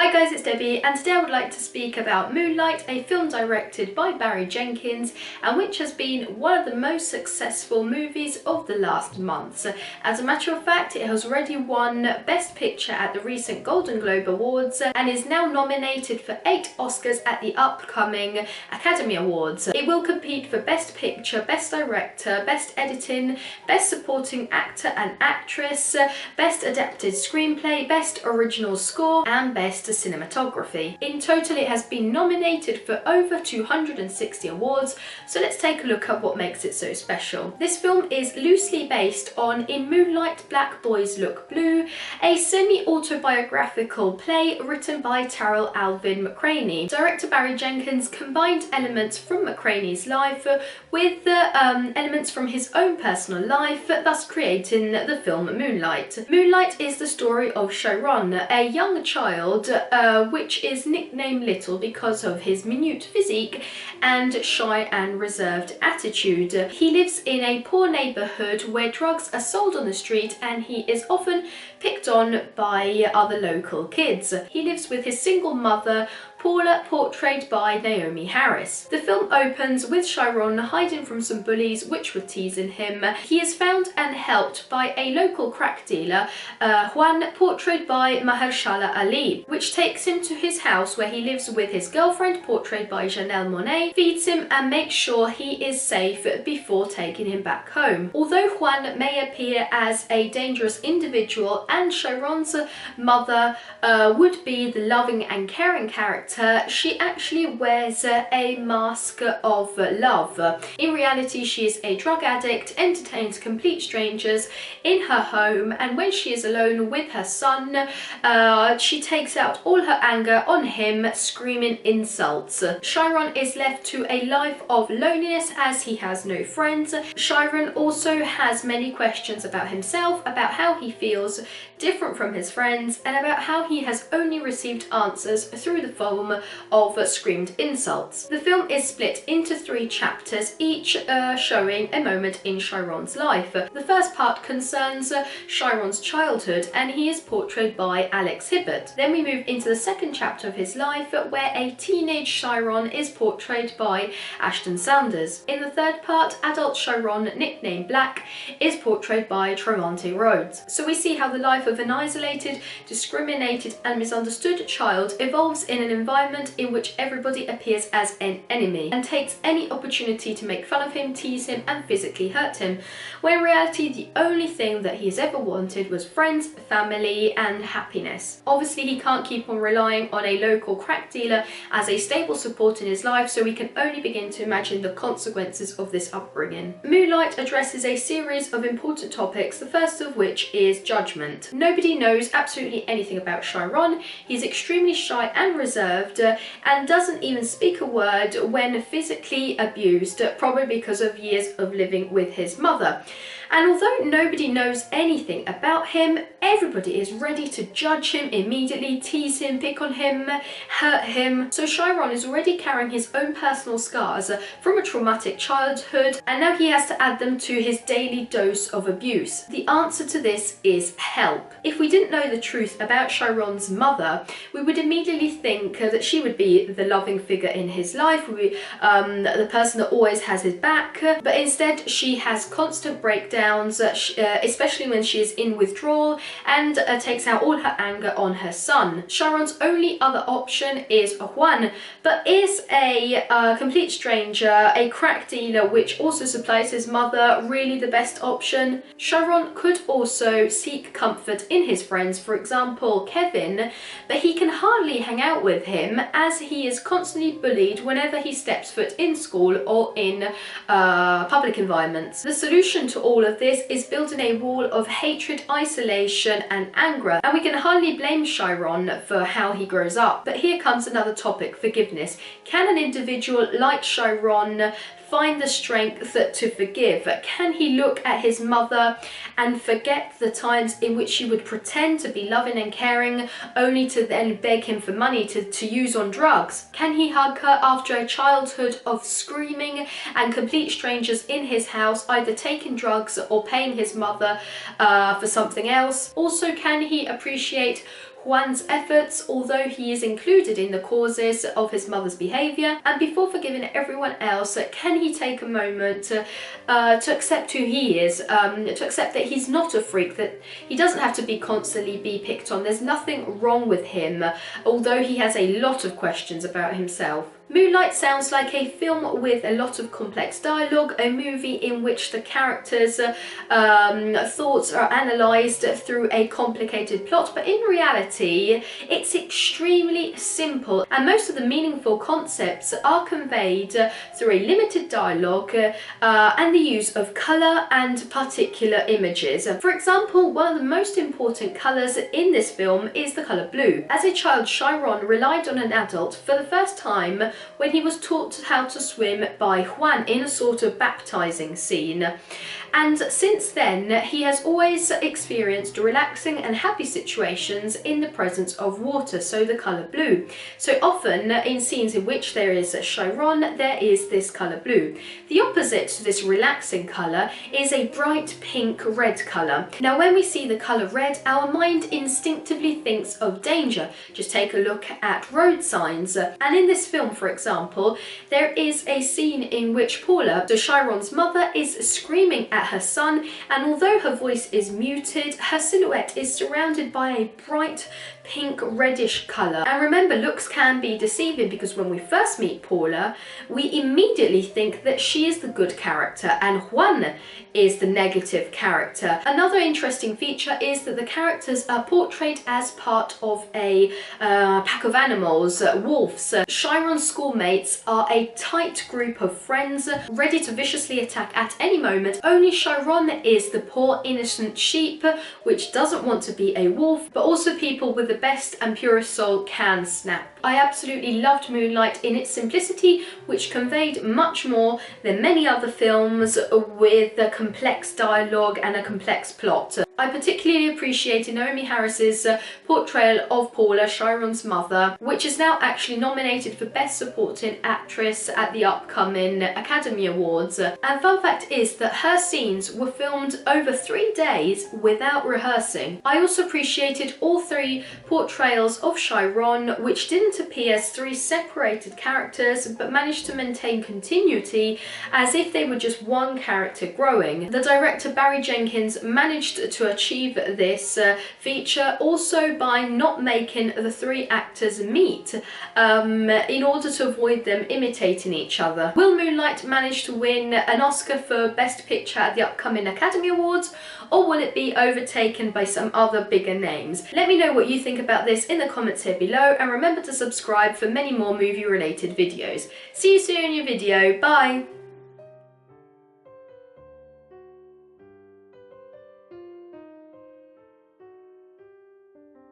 Hi guys, it's Debbie, and today I would like to speak about Moonlight, a film directed by Barry Jenkins and which has been one of the most successful movies of the last months. As a matter of fact, it has already won Best Picture at the recent Golden Globe Awards and is now nominated for 8 Oscars at the upcoming Academy Awards. It will compete for Best Picture, Best Director, Best Editing, Best Supporting Actor and Actress, Best Adapted Screenplay, Best Original Score and Best Cinematography. In total, it has been nominated for over 260 awards, so let's take a look at what makes it so special. This film is loosely based on In Moonlight, Black Boys Look Blue, a semi-autobiographical play written by Tarell Alvin McCraney. Director Barry Jenkins combined elements from McCraney's life with elements from his own personal life, thus creating the film Moonlight. Moonlight is the story of Chiron, a young child which is nicknamed Little because of his minute physique and shy and reserved attitude. He lives in a poor neighbourhood where drugs are sold on the street and he is often picked on by other local kids. He lives with his single mother, Paula, portrayed by Naomi Harris. The film opens with Chiron hiding from some bullies which were teasing him. He is found and helped by a local crack dealer, Juan, portrayed by Mahershala Ali, which takes him to his house where he lives with his girlfriend, portrayed by Janelle Monáe, feeds him and makes sure he is safe before taking him back home. Although Juan may appear as a dangerous individual and Chiron's mother would be the loving and caring character, she actually wears a mask of love. In reality, she is a drug addict, entertains complete strangers in her home, and when she is alone with her son, she takes out all her anger on him, screaming insults. Chiron is left to a life of loneliness as he has no friends. Chiron also has many questions about himself, about how he feels different from his friends, and about how he has only received answers through the form of screamed insults. The film is split into 3 chapters, each showing a moment in Chiron's life. The first part concerns Chiron's childhood, and he is portrayed by Alex Hibbert. Then we move into the second chapter of his life, where a teenage Chiron is portrayed by Ashton Sanders. In the third part, adult Chiron, nicknamed Black, is portrayed by Tremonti Rhodes. So we see how the life of an isolated, discriminated and misunderstood child evolves in an environment in which everybody appears as an enemy and takes any opportunity to make fun of him, tease him and physically hurt him, when in reality the only thing that he has ever wanted was friends, family and happiness. Obviously he can't keep on relying on a local crack dealer as a stable support in his life, so we can only begin to imagine the consequences of this upbringing. Moonlight addresses a series of important topics, the first of which is judgment. Nobody knows absolutely anything about Chiron. He's extremely shy and reserved and doesn't even speak a word when physically abused, probably because of years of living with his mother. And although nobody knows anything about him, everybody is ready to judge him immediately, tease him, pick on him, hurt him. So Chiron is already carrying his own personal scars from a traumatic childhood, and now he has to add them to his daily dose of abuse. The answer to this is help. If we didn't know the truth about Chiron's mother, we would immediately think that she would be the loving figure in his life, the person that always has his back, but instead she has constant breakdowns, especially when she is in withdrawal, and takes out all her anger on her son. Chiron's only other option is Juan, but is a complete stranger, a crack dealer which also supplies his mother, really the best option? Chiron could also seek comfort in his friends, for example Kevin, but he can hardly hang out with him as he is constantly bullied whenever he steps foot in school or in public environments. The solution to all of this is building a wall of hatred, isolation and anger, and we can hardly blame Chiron for how he grows up. But here comes another topic: forgiveness. Can an individual like Chiron find the strength to forgive? Can he look at his mother and forget the times in which she would pretend to be loving and caring only to then beg him for money to use on drugs? Can he hug her after a childhood of screaming and complete strangers in his house, either taking drugs or paying his mother for something else? Also, can he appreciate Juan's efforts, although he is included in the causes of his mother's behaviour, and before forgiving everyone else, can he take a moment to accept who he is, to accept that he's not a freak, that he doesn't have to be constantly be picked on. There's nothing wrong with him, although he has a lot of questions about himself. Moonlight sounds like a film with a lot of complex dialogue, a movie in which the characters' thoughts are analysed through a complicated plot, but in reality it's extremely simple, and most of the meaningful concepts are conveyed through a limited dialogue and the use of colour and particular images. For example, one of the most important colours in this film is the colour blue. As a child, Chiron relied on an adult for the first time when he was taught how to swim by Juan in a sort of baptizing scene. And since then, he has always experienced relaxing and happy situations in the presence of water, so the colour blue. So often in scenes in which there is Chiron, there is this colour blue. The opposite to this relaxing colour is a bright pink red colour. Now when we see the colour red, our mind instinctively thinks of danger. Just take a look at road signs. And in this film, for example, there is a scene in which Paula, so Chiron's mother, is screaming at her son, and although her voice is muted, her silhouette is surrounded by a bright pink reddish colour. And remember, looks can be deceiving, because when we first meet Paula, we immediately think that she is the good character and Juan is the negative character. Another interesting feature is that the characters are portrayed as part of a pack of animals, wolves. Chiron's schoolmates are a tight group of friends ready to viciously attack at any moment. Only Chiron is the poor innocent sheep which doesn't want to be a wolf, but also people with the best and purest soul can snap. I absolutely loved Moonlight in its simplicity, which conveyed much more than many other films with a complex dialogue and a complex plot. I particularly appreciated Naomi Harris's portrayal of Paula, Chiron's mother, which is now actually nominated for Best Supporting Actress at the upcoming Academy Awards. And fun fact is that her scenes were filmed over 3 days without rehearsing. I also appreciated all 3 portrayals of Chiron, which didn't appear as 3 separated characters, but managed to maintain continuity as if they were just one character growing. The director Barry Jenkins managed to achieve this feature also by not making the 3 actors meet in order to avoid them imitating each other. Will Moonlight manage to win an Oscar for Best Picture at the upcoming Academy Awards, or will it be overtaken by some other bigger names? Let me know what you think about this in the comments here below, and remember to subscribe for many more movie related videos. See you soon in your video. Bye!